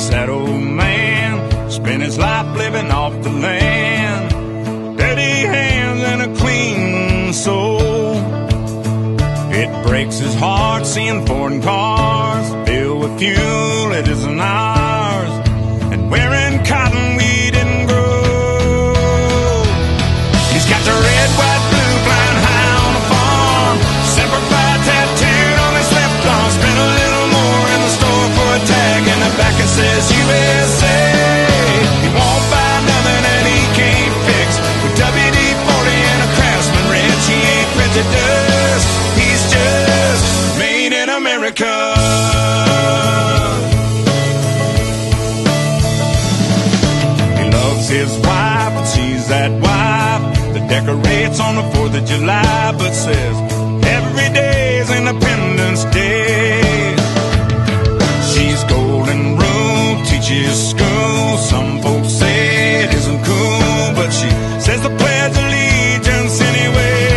That old man spent his life living off the land, dirty hands and a clean soul. It breaks his heart seeing foreign cars filled with fuel it isn't ours, and wearing cotton we didn't grow. He's got the red, white, blue flying high on the farm, Semper Fi tattooed on his left arm. Spent a little more in the store for a tag in the back. It says USA. He won't buy nothing that he can't fix. With WD-40 and a Craftsman wrench, he ain't prejudiced. He's just made in America. He loves his wife, and she's that wife that decorates on the 4th of July, but says every day's Independence Day. She's golden rule, teaches school. Some folks say it isn't cool, but she says the Pledge of Allegiance anyway.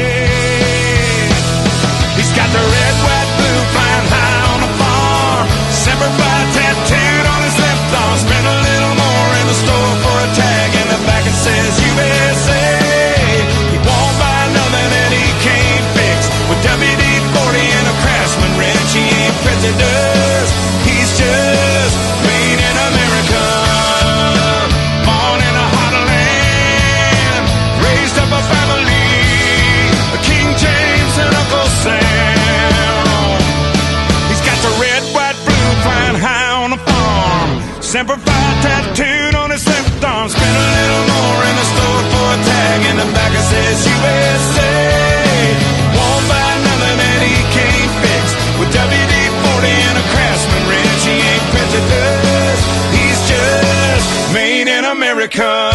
He's got the red, white, blue flying high on the farm, Semper Fi tattooed on his left arm. Spent a little more in the store for a tag in the back. It says USA. He won't buy nothing that he can't fix. With WD-40 and a Craftsman wrench, he ain't prejudiced. He's just made in America. Born in a hot land, raised up a family, King James and Uncle Sam. He's got the red, white, blue flying high on the farm, Semper Fi tattooed on his left arm. Spent a little more in the store for a tag in the back. It says USA. Won't buy nothing that he can't fix. With WD-40 and a Craftsman wrench, he ain't prejudiced. He's just made in America.